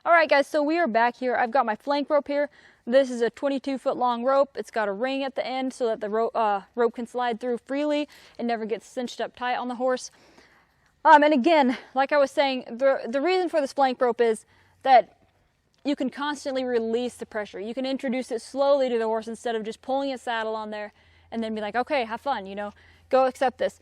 Alright guys, so we are back here. I've got my flank rope here. This is a 22-foot long rope. It's got a ring at the end so that the rope can slide through freely. It never gets cinched up tight on the horse. And again, like I was saying, the reason for this flank rope is that you can constantly release the pressure. You can introduce it slowly to the horse instead of just pulling a saddle on there and then be like, okay, have fun, you know, go accept this.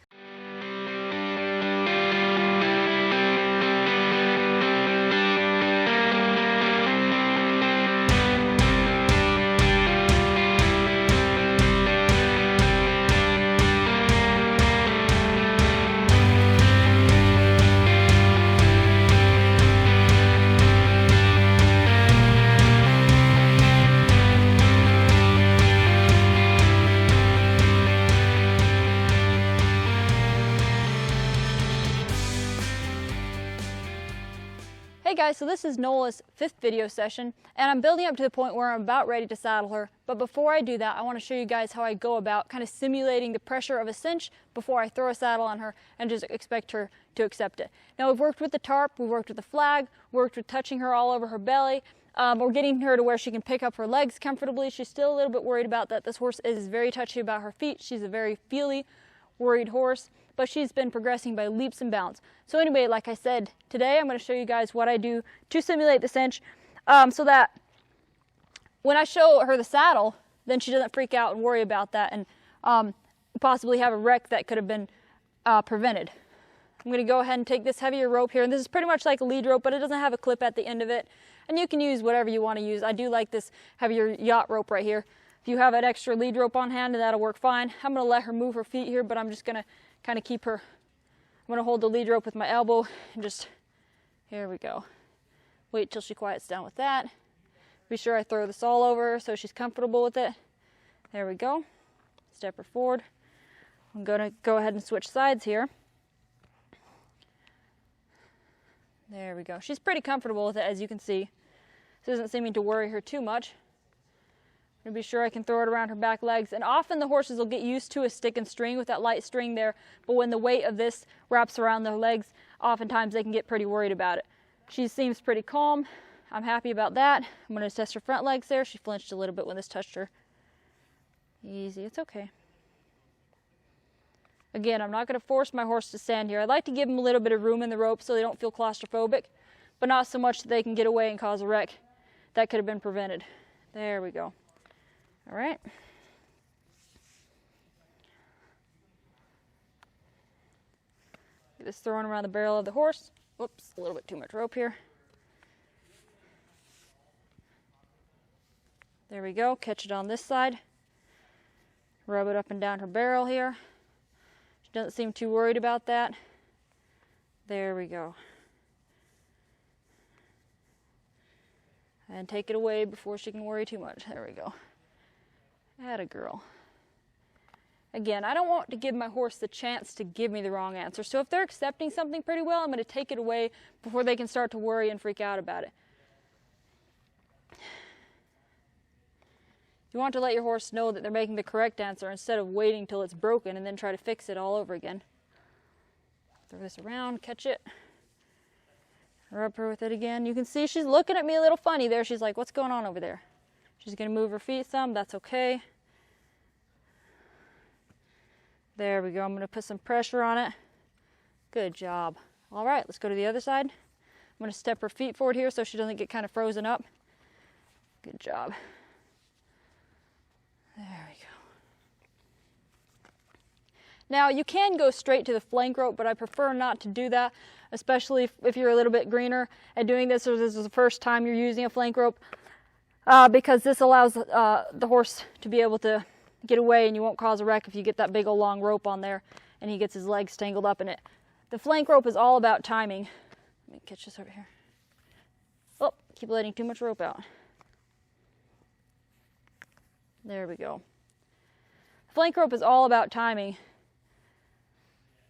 Hey guys, so this is Nola's 5th video session, and I'm building up to the point where I'm about ready to saddle her. But before I do that, I want to show you guys how I go about kind of simulating the pressure of a cinch before I throw a saddle on her and just expect her to accept it. Now, we've worked with the tarp, we've worked with the flag, worked with touching her all over her belly. We're getting her to where she can pick up her legs comfortably. She's still a little bit worried about that. This horse is very touchy about her feet. She's a very feely, worried horse, but she's been progressing by leaps and bounds. So anyway, like I said, today I'm going to show you guys what I do to simulate the cinch so that when I show her the saddle, then she doesn't freak out and worry about that and possibly have a wreck that could have been prevented. I'm going to go ahead and take this heavier rope here, and this is pretty much like a lead rope, but it doesn't have a clip at the end of it, and you can use whatever you want to use. I do like this heavier yacht rope right here. If you have an extra lead rope on hand, that'll work fine. I'm going to let her move her feet here, but I'm just going to kind of keep her. I'm going to hold the lead rope with my elbow and just, here we go. Wait till she quiets down with that. Be sure I throw this all over her so she's comfortable with it. There we go. Step her forward. I'm going to go ahead and switch sides here. There we go. She's pretty comfortable with it, as you can see. This isn't seeming to worry her too much. I'm going to be sure I can throw it around her back legs. And often the horses will get used to a stick and string with that light string there, but when the weight of this wraps around their legs, oftentimes they can get pretty worried about it. She seems pretty calm. I'm happy about that. I'm going to test her front legs there. She flinched a little bit when this touched her. Easy, it's okay. Again, I'm not going to force my horse to stand here. I like to give them a little bit of room in the rope so they don't feel claustrophobic, but not so much that they can get away and cause a wreck. That could have been prevented. There we go. All right. Get this thrown around the barrel of the horse. Whoops, a little bit too much rope here. There we go. Catch it on this side. Rub it up and down her barrel here. She doesn't seem too worried about that. There we go. And take it away before she can worry too much. There we go. Atta girl. Again, I don't want to give my horse the chance to give me the wrong answer. So if they're accepting something pretty well, I'm going to take it away before they can start to worry and freak out about it. You want to let your horse know that they're making the correct answer instead of waiting till it's broken and then try to fix it all over again. Throw this around, catch it. Rub her with it again. You can see she's looking at me a little funny there. She's like, what's going on over there? She's going to move her feet some. That's okay. There we go. I'm going to put some pressure on it. Good job. All right, let's go to the other side. I'm going to step her feet forward here so she doesn't get kind of frozen up. Good job. There we go. Now, you can go straight to the flank rope, but I prefer not to do that, especially if you're a little bit greener at doing this, or this is the first time you're using a flank rope. Because this allows the horse to be able to get away, and you won't cause a wreck if you get that big old long rope on there and he gets his legs tangled up in it. The flank rope is all about timing. Let me catch this over here. Oh, keep letting too much rope out. There we go. Flank rope is all about timing.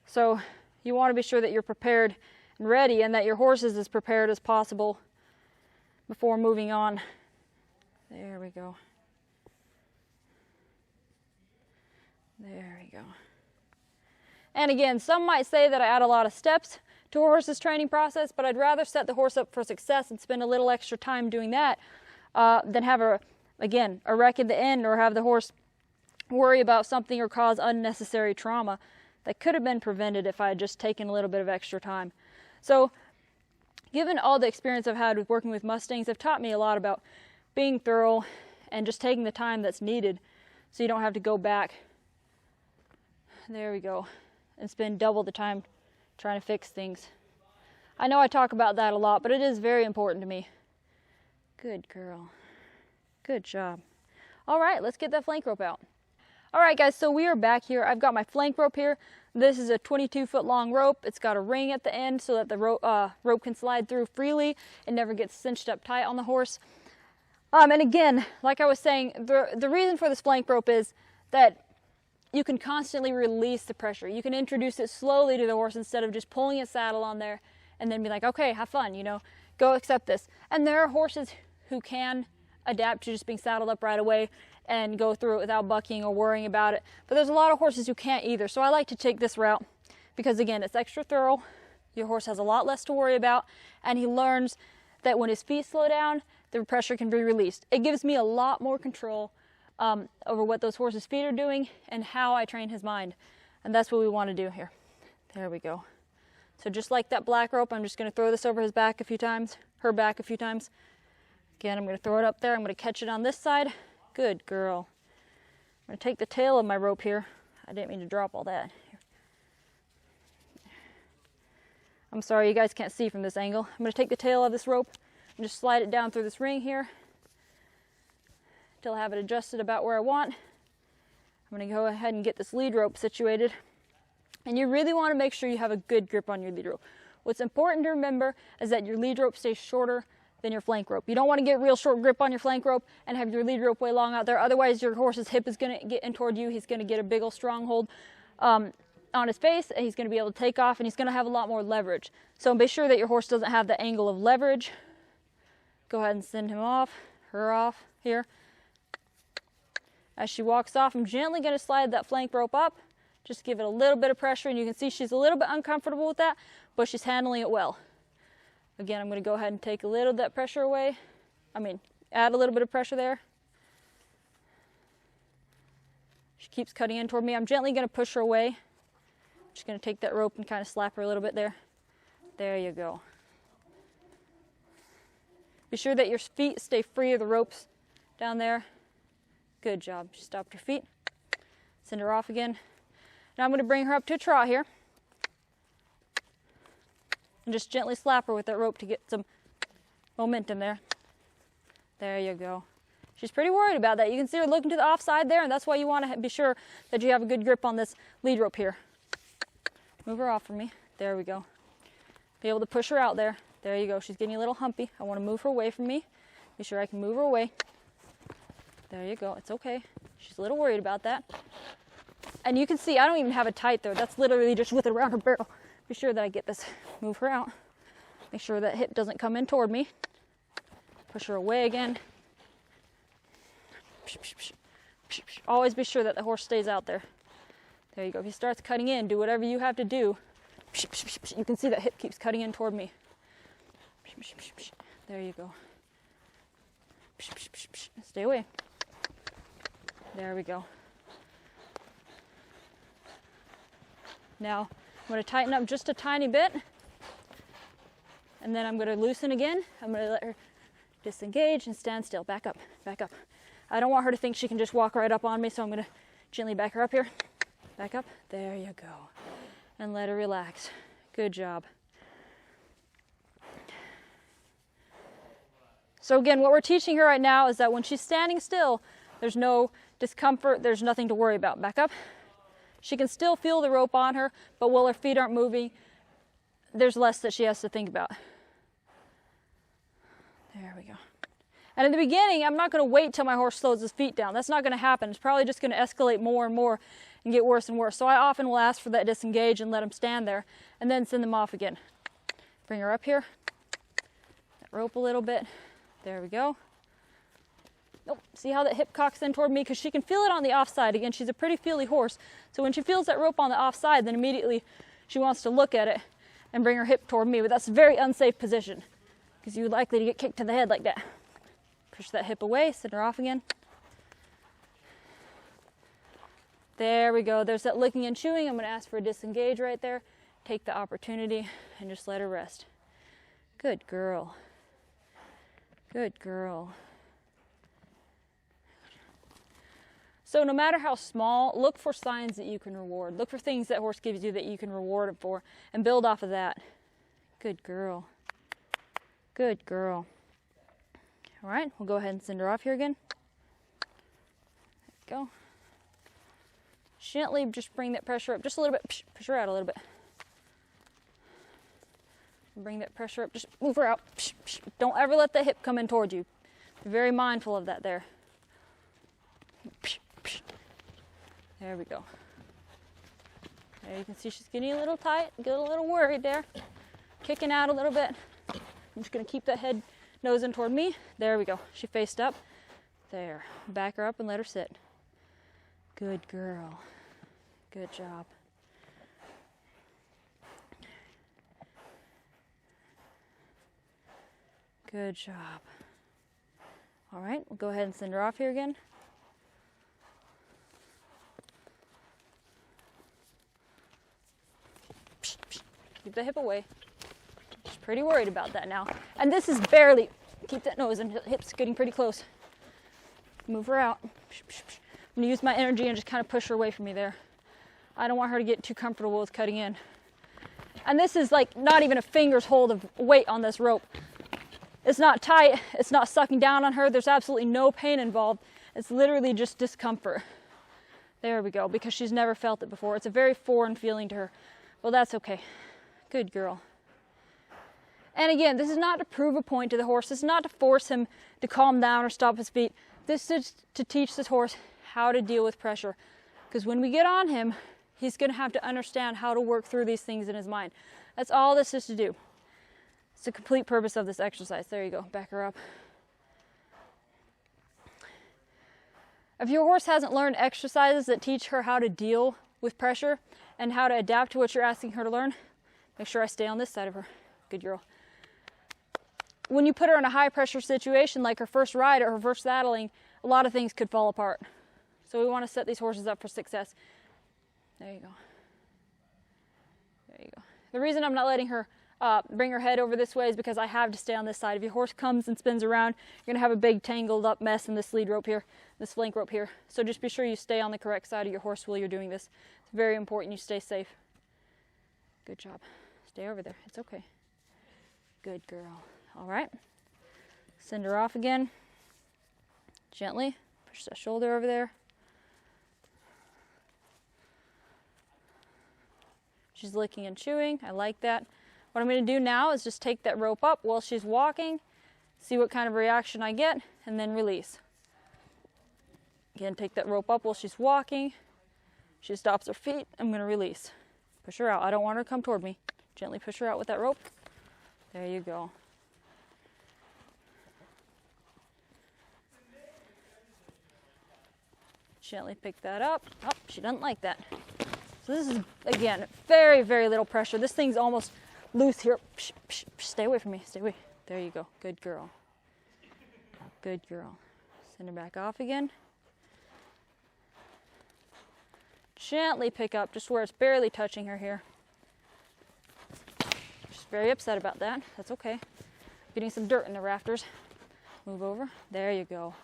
So you want to be sure that you're prepared and ready, and that your horse is as prepared as possible before moving on. There we go. There we go. And again, some might say that I add a lot of steps to a horse's training process, but I'd rather set the horse up for success and spend a little extra time doing that than have a wreck at the end, or have the horse worry about something or cause unnecessary trauma that could have been prevented if I had just taken a little bit of extra time. So given all the experience I've had with working with Mustangs, have taught me a lot about being thorough and just taking the time that's needed so you don't have to go back, there we go, and spend double the time trying to fix things. I know I talk about that a lot, but it is very important to me. Good girl. Good job. All right, let's get that flank rope out. All right, guys, so we are back here. I've got my flank rope here. This is a 22-foot long rope. It's got a ring at the end so that the rope can slide through freely. It never gets cinched up tight on the horse. And again, like I was saying, the reason for this flank rope is that you can constantly release the pressure. You can introduce it slowly to the horse instead of just pulling a saddle on there and then be like, okay, have fun, you know, go accept this. And there are horses who can adapt to just being saddled up right away and go through it without bucking or worrying about it. But there's a lot of horses who can't either. So I like to take this route because, again, it's extra thorough. Your horse has a lot less to worry about, and he learns that when his feet slow down, the pressure can be released. It gives me a lot more control over what those horses' feet are doing and how I train his mind. And that's what we want to do here. There we go. So just like that black rope, I'm just going to throw this over his back a few times, her back a few times. Again, I'm going to throw it up there. I'm going to catch it on this side. Good girl. I'm going to take the tail of my rope here. I didn't mean to drop all that. I'm sorry, you guys can't see from this angle. I'm going to take the tail of this rope and just slide it down through this ring here until I have it adjusted about where I want. I'm going to go ahead and get this lead rope situated. And you really want to make sure you have a good grip on your lead rope. What's important to remember is that your lead rope stays shorter than your flank rope. You don't want to get real short grip on your flank rope and have your lead rope way long out there. Otherwise, your horse's hip is going to get in toward you. He's going to get a big old stronghold on his face, and he's going to be able to take off, and he's going to have a lot more leverage. So be sure that your horse doesn't have the angle of leverage. Go ahead and send him off, her off here. As she walks off, I'm gently going to slide that flank rope up. Just give it a little bit of pressure, and you can see she's a little bit uncomfortable with that, but she's handling it well. Again, I'm going to go ahead and take a little of that pressure away. Add a little bit of pressure there. She keeps cutting in toward me. I'm gently going to push her away. I'm just going to take that rope and kind of slap her a little bit there. There you go. Be sure that your feet stay free of the ropes down there. Good job. She stopped her feet. Send her off again. Now I'm going to bring her up to a trot here. And just gently slap her with that rope to get some momentum there. There you go. She's pretty worried about that. You can see her looking to the offside there, and that's why you want to be sure that you have a good grip on this lead rope here. Move her off from me. There we go. Be able to push her out there. There you go. She's getting a little humpy. I want to move her away from me. Be sure I can move her away. There you go. It's okay. She's a little worried about that. And you can see I don't even have it tight there. That's literally just with it around her barrel. Be sure that I get this. Move her out. Make sure that hip doesn't come in toward me. Push her away again. Always be sure that the horse stays out there. There you go. If he starts cutting in, do whatever you have to do. You can see that hip keeps cutting in toward me. There you go. Stay away. There we go. Now, I'm going to tighten up just a tiny bit, and then I'm going to loosen again. I'm going to let her disengage and stand still. Back up, back up. I don't want her to think she can just walk right up on me, so I'm going to gently back her up here. Back up. There you go. And let her relax. Good job. So again, what we're teaching her right now is that when she's standing still, there's no discomfort, there's nothing to worry about. Back up. She can still feel the rope on her, but while her feet aren't moving, there's less that she has to think about. There we go. And in the beginning, I'm not going to wait till my horse slows his feet down. That's not going to happen. It's probably just going to escalate more and more and get worse and worse. So I often will ask for that disengage and let him stand there and then send them off again. Bring her up here. That rope a little bit. There we go. Nope. See how that hip cocks in toward me? Because she can feel it on the offside. Again, she's a pretty feely horse. So when she feels that rope on the offside, then immediately she wants to look at it and bring her hip toward me, but that's a very unsafe position because you're likely to get kicked to the head like that. Push that hip away, send her off again. There we go. There's that licking and chewing. I'm going to ask for a disengage right there. Take the opportunity and just let her rest. Good girl. Good girl. So no matter how small, look for signs that you can reward. Look for things that horse gives you that you can reward it for and build off of that. Good girl. Good girl. All right, we'll go ahead and send her off here again. There we go. Gently just bring that pressure up just a little bit. Push her out a little bit. Bring that pressure up, just move her out. Don't ever let that hip come in towards you. Be very mindful of that there. There we go. There you can see she's getting a little tight, get a little worried there. Kicking out a little bit. I'm just gonna keep that head nosing toward me. There we go. She faced up. There. Back her up and let her sit. Good girl. Good job. Good job. All right, we'll go ahead and send her off here again. Keep the hip away. She's pretty worried about that now. And this is barely, keep that nose and hips getting pretty close. Move her out. I'm gonna use my energy and just kind of push her away from me there. I don't want her to get too comfortable with cutting in. And this is like not even a finger's hold of weight on this rope. It's not tight, it's not sucking down on her, there's absolutely no pain involved. It's literally just discomfort. There we go, because she's never felt it before. It's a very foreign feeling to her. Well, that's okay. Good girl. And again, this is not to prove a point to the horse. This is not to force him to calm down or stop his feet. This is to teach this horse how to deal with pressure. Because when we get on him, he's going to have to understand how to work through these things in his mind. That's all this is to do. It's the complete purpose of this exercise. There you go. Back her up. If your horse hasn't learned exercises that teach her how to deal with pressure and how to adapt to what you're asking her to learn, make sure I stay on this side of her. Good girl. When you put her in a high pressure situation like her first ride or her first saddling, a lot of things could fall apart. So we want to set these horses up for success. There you go. There you go. The reason I'm not letting her bring her head over this way is because I have to stay on this side. If your horse comes and spins around, you're going to have a big tangled up mess in this lead rope here, this flank rope here. So just be sure you stay on the correct side of your horse while you're doing this. It's very important you stay safe. Good job. Stay over there. It's okay. Good girl. All right. Send her off again. Gently. Push that shoulder over there. She's licking and chewing. I like that. What I'm going to do now is just take that rope up while she's walking, see what kind of reaction I get, and then release. Again, take that rope up while she's walking. She stops her feet. I'm going to release. Push her out. I don't want her to come toward me. Gently push her out with that rope. There you go. Gently pick that up. Oh, she doesn't like that. So this is, again, very, very little pressure. This thing's almost loose here. Psh, psh, psh. Stay away from me. Stay away. There you go. Good girl. Good girl. Send her back off again. Gently pick up just where it's barely touching her here. She's very upset about that. That's okay. Getting some dirt in the rafters. Move over. There you go.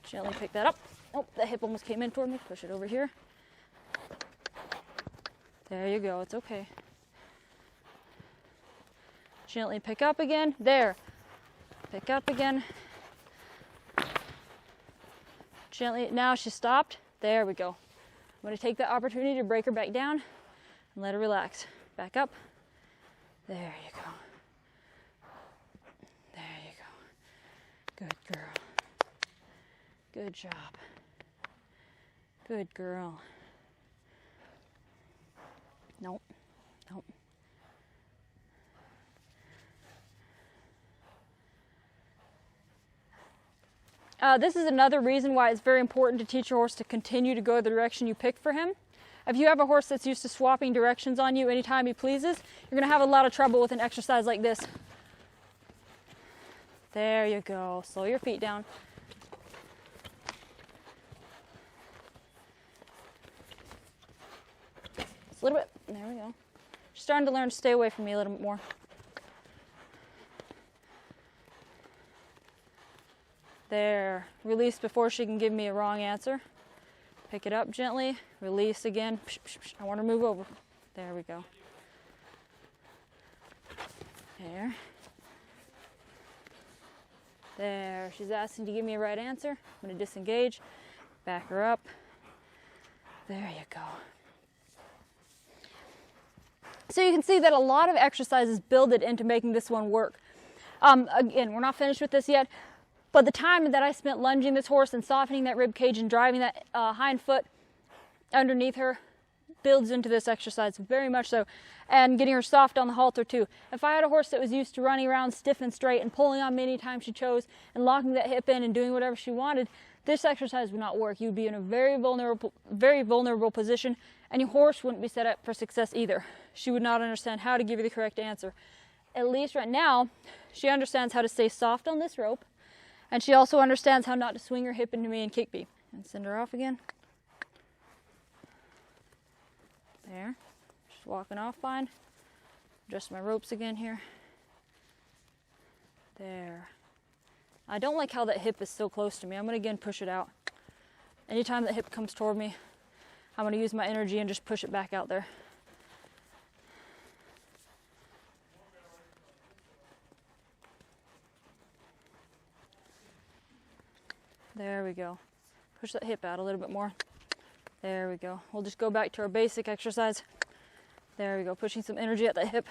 Gently pick that up. Oh, that hip almost came in toward me. Push it over here. There you go. It's okay. Gently pick up again. There. Pick up again. Gently. Now she stopped. There we go. I'm going to take that opportunity to break her back down and let her relax. Back up. There you go. There you go. Good girl. Good job. Good girl. Nope. Nope. This is another reason why it's very important to teach your horse to continue to go the direction you pick for him. If you have a horse that's used to swapping directions on you anytime he pleases, you're going to have a lot of trouble with an exercise like this. There you go. Slow your feet down. Just a little bit. There we go. She's starting to learn to stay away from me a little bit more. There. Release before she can give me a wrong answer. Pick it up gently. Release again. I want her to move over. There we go. There. There. She's asking to give me a right answer. I'm going to disengage. Back her up. There you go. So you can see that a lot of exercises build it into making this one work. Again, we're not finished with this yet, but the time that I spent lunging this horse and softening that rib cage and driving that hind foot underneath her builds into this exercise very much so, and getting her soft on the halter too. If I had a horse that was used to running around stiff and straight and pulling on me anytime she chose and locking that hip in and doing whatever she wanted, this exercise would not work. You'd be in a very vulnerable position, and your horse wouldn't be set up for success either. She would not understand how to give you the correct answer. At least right now, she understands how to stay soft on this rope, and she also understands how not to swing her hip into me and kick me. And send her off again. There. She's walking off fine. Adjust my ropes again here. There. I don't like how that hip is so close to me. I'm going to again push it out. Anytime that hip comes toward me, I'm going to use my energy and just push it back out there. There we go. Push that hip out a little bit more. There we go. We'll just go back to our basic exercise. There we go. Pushing some energy at that hip.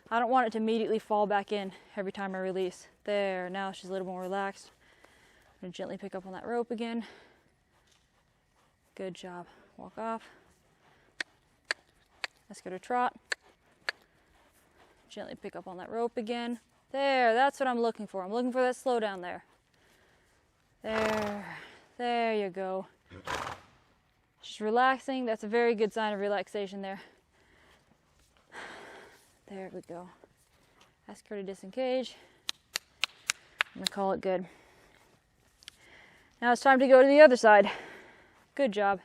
I don't want it to immediately fall back in every time I release. There. Now she's a little more relaxed. I'm going to gently pick up on that rope again. Good job. Walk off. Let's go to trot. Gently pick up on that rope again. There. That's what I'm looking for. I'm looking for that slow down there. There. There you go. She's relaxing. That's a very good sign of relaxation there. There we go. Ask her to disengage. I'm going to call it good. Now it's time to go to the other side. Good job.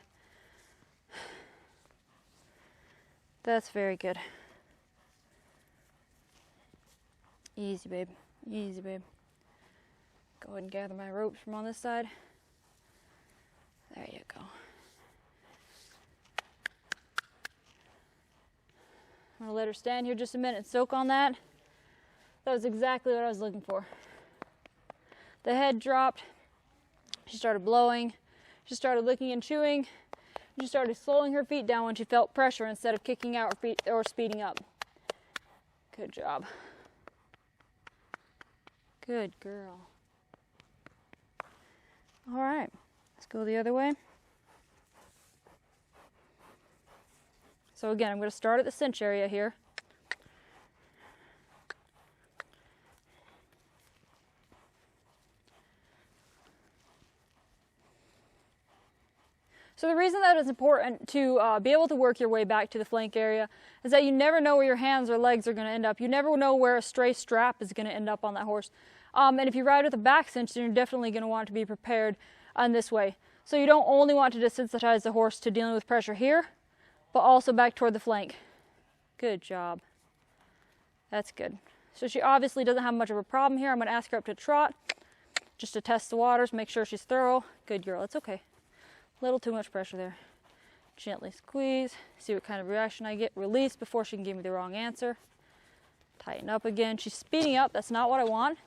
That's very good. Easy, babe. Easy, babe. Go ahead and gather my ropes from on this side. There you go. I'm going to let her stand here just a minute and soak on that. That was exactly what I was looking for. The head dropped. She started blowing. She started licking and chewing. She started slowing her feet down when she felt pressure instead of kicking out or speeding up. Good job. Good girl. All right, let's go the other way. So again, I'm going to start at the cinch area here. So the reason that it's important to be able to work your way back to the flank area is that you never know where your hands or legs are going to end up. You never know where a stray strap is going to end up on that horse. And if you ride with a back cinch, then you're definitely going to want to be prepared in this way. So you don't only want to desensitize the horse to dealing with pressure here, but also back toward the flank. Good job. That's good. So she obviously doesn't have much of a problem here. I'm going to ask her up to trot, just to test the waters, make sure she's thorough. Good girl, it's okay. A little too much pressure there. Gently squeeze, see what kind of reaction I get. Release before she can give me the wrong answer. Tighten up again. She's speeding up, that's not what I want.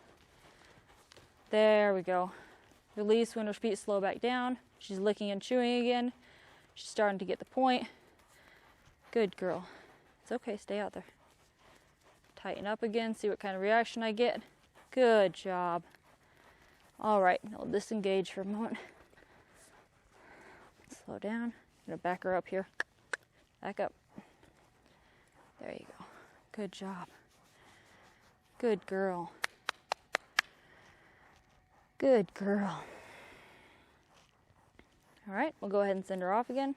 There we go. Release when her feet slow back down. She's licking and chewing again. She's starting to get the point. Good girl. It's okay, stay out there. Tighten up again, see what kind of reaction I get. Good job. All right, I'll disengage for a moment. Slow down. I'm gonna back her up here. Back up. There you go. Good job. Good girl. Good girl. All right, we'll go ahead and send her off again.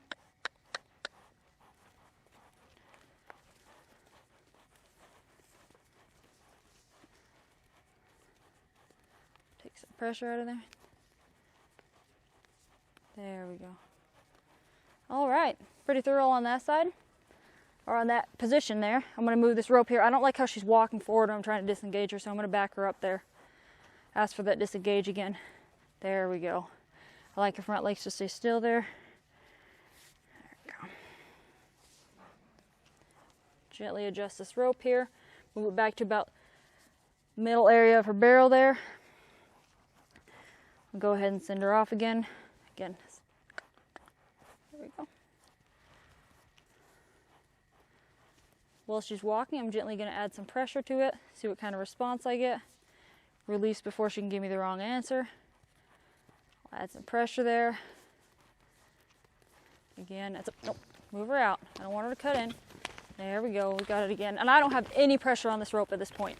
Get some pressure out of there. There we go. All right, pretty thorough on that side, or on that position there. I'm gonna move this rope here. I don't like how she's walking forward when I'm trying to disengage her, so I'm gonna back her up there. Ask for that disengage again. There we go. I like her front legs to stay still there. There we go. Gently adjust this rope here. Move it back to about middle area of her barrel there. I'll go ahead and send her off again. Again. There we go. While she's walking, I'm gently going to add some pressure to it, see what kind of response I get. Release before she can give me the wrong answer. I'll add some pressure there. Again, that's a, nope, move her out. I don't want her to cut in. There we go, we got it again. And I don't have any pressure on this rope at this point.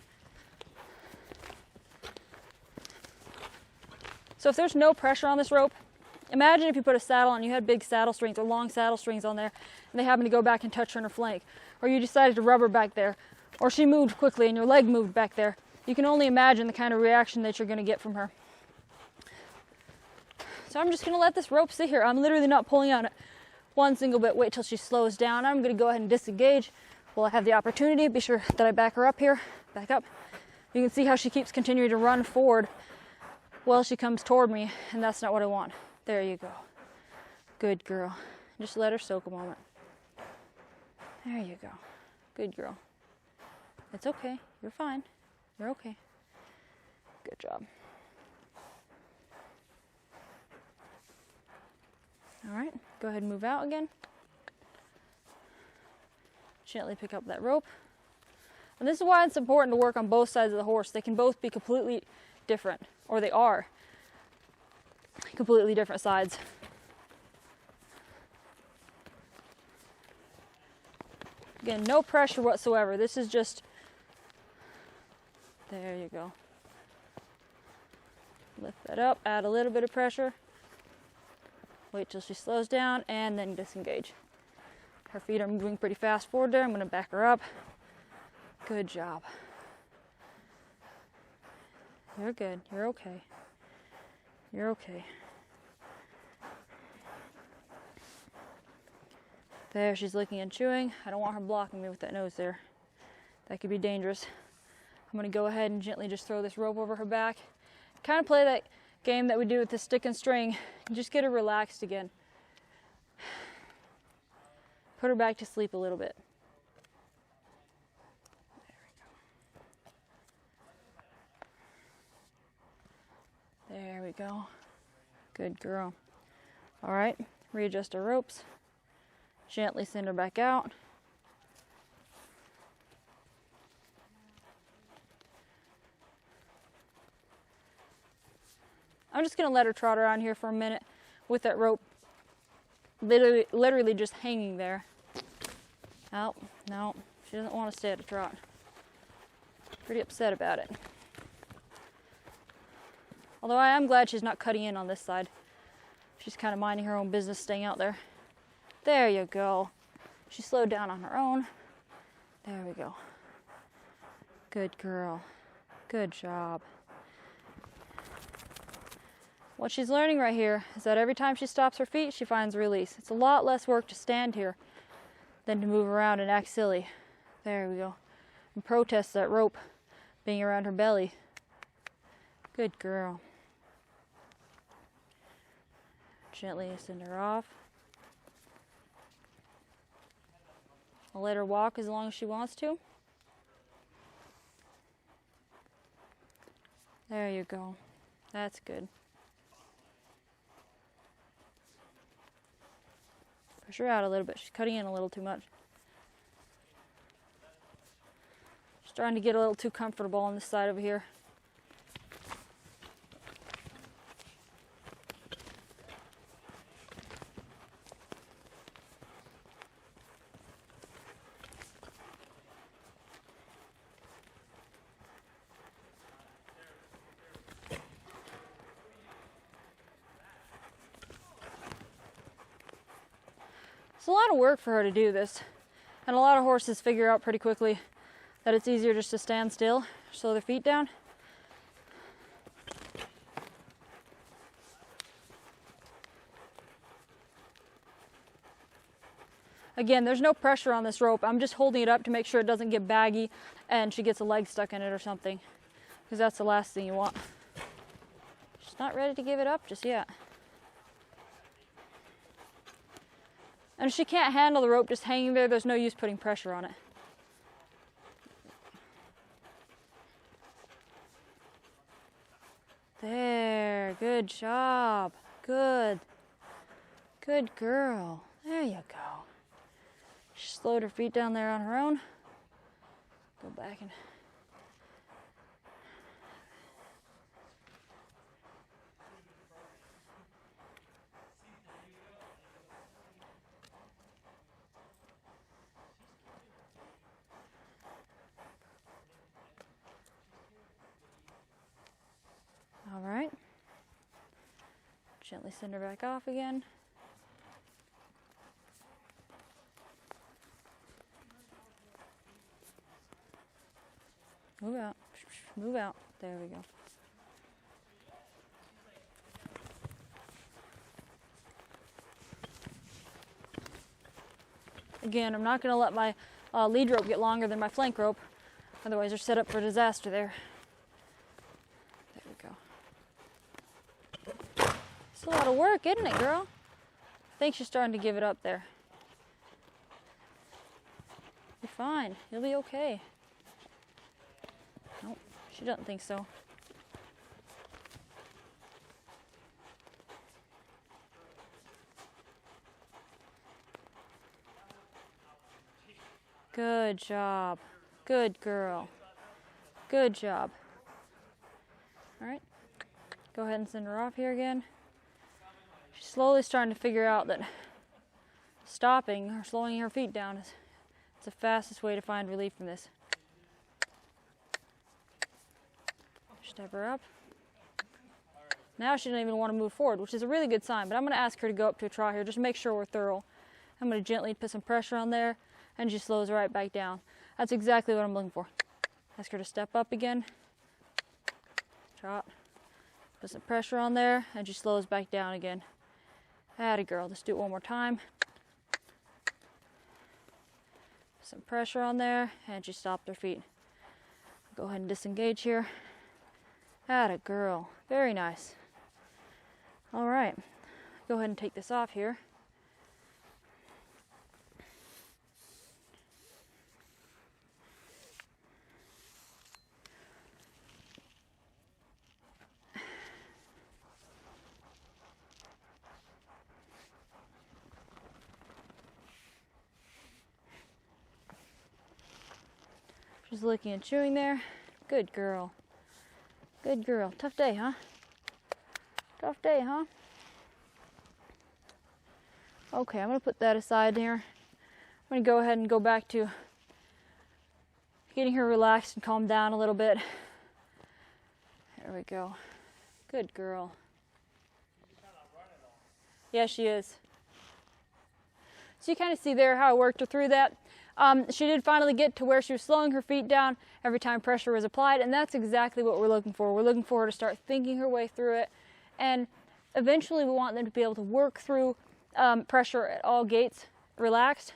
So if there's no pressure on this rope, imagine if you put a saddle on, you had big saddle strings or long saddle strings on there, and they happen to go back and touch her in her flank, or you decided to rub her back there, or she moved quickly and your leg moved back there. You can only imagine the kind of reaction that you're going to get from her. So I'm just going to let this rope sit here. I'm literally not pulling on it one single bit. Wait till she slows down. I'm going to go ahead and disengage while I have the opportunity. Be sure that I back her up here. Back up. You can see how she keeps continuing to run forward while she comes toward me, and that's not what I want. There you go. Good girl. Just let her soak a moment. There you go. Good girl. It's okay. You're fine. You're okay. Good job. All right, go ahead and move out again. Gently pick up that rope. And this is why it's important to work on both sides of the horse. They can both be completely different, or they are completely different sides. Again, no pressure whatsoever. This is just, there you go. Lift that up, add a little bit of pressure. Wait till she slows down and then disengage. Her feet are moving pretty fast forward there. I'm going to back her up. Good job. You're good. You're okay. You're okay. There, she's licking and chewing. I don't want her blocking me with that nose there. That could be dangerous. I'm going to go ahead and gently just throw this rope over her back. Kind of play that game that we do with the stick and string. Just get her relaxed again. Put her back to sleep a little bit. There we go. Good girl. All right, readjust our ropes. Gently send her back out. I'm just going to let her trot around here for a minute with that rope literally just hanging there. Oh, no, she doesn't want to stay at a trot. Pretty upset about it. Although I am glad she's not cutting in on this side. She's kind of minding her own business, staying out there. There you go. She slowed down on her own. There we go. Good girl. Good job. What she's learning right here is that every time she stops her feet, she finds release. It's a lot less work to stand here than to move around and act silly. There we go. And protest that rope being around her belly. Good girl. Gently send her off. I'll let her walk as long as she wants to. There you go. That's good. Push her out a little bit. She's cutting in a little too much. She's trying to get a little too comfortable on this side over here. It's a lot of work for her to do this, and a lot of horses figure out pretty quickly that it's easier just to stand still, slow their feet down. Again, there's no pressure on this rope. I'm just holding it up to make sure it doesn't get baggy and she gets a leg stuck in it or something, because that's the last thing you want. She's not ready to give it up just yet. And if she can't handle the rope just hanging there, there's no use putting pressure on it. There, good job. Good. Good girl. There you go. She slowed her feet down there on her own. Go back and... All right. Gently send her back off again. Move out. Move out. There we go. Again, I'm not going to let my lead rope get longer than my flank rope. Otherwise, you're set up for disaster there. There we go. It's a lot of work, isn't it, girl? I think she's starting to give it up there. You're fine. You'll be okay. Nope, she doesn't think so. Good job. Good girl. Good job. All right. Go ahead and send her off here again. She's slowly starting to figure out that stopping or slowing her feet down is the fastest way to find relief from this. Step her up. Now she doesn't even want to move forward, which is a really good sign, but I'm going to ask her to go up to a trot here just to make sure we're thorough. I'm going to gently put some pressure on there, and she slows right back down. That's exactly what I'm looking for. Ask her to step up again. Trot. Put some pressure on there, and she slows back down again. Atta girl. Let's do it one more time. Put some pressure on there, and she stopped her feet. Go ahead and disengage here. Atta girl. Very nice. All right. Go ahead and take this off here. She's licking and chewing there. Good girl. Good girl. Tough day, huh? Tough day, huh? Okay, I'm going to put that aside here. I'm going to go ahead and go back to getting her relaxed and calmed down a little bit. There we go. Good girl. Yeah, she is. So you kind of see there how I worked her through that. She did finally get to where she was slowing her feet down every time pressure was applied, and that's exactly what we're looking for. We're looking for her to start thinking her way through it, and eventually we want them to be able to work through pressure at all gates relaxed.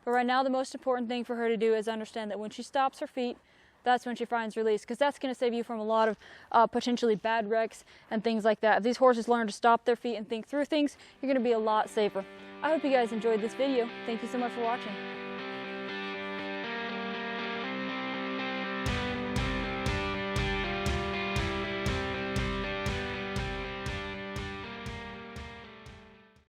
But right now the most important thing for her to do is understand that when she stops her feet, that's when she finds release, because that's going to save you from a lot of potentially bad wrecks and things like that. If these horses learn to stop their feet and think through things, you're going to be a lot safer. I hope you guys enjoyed this video. Thank you so much for watching.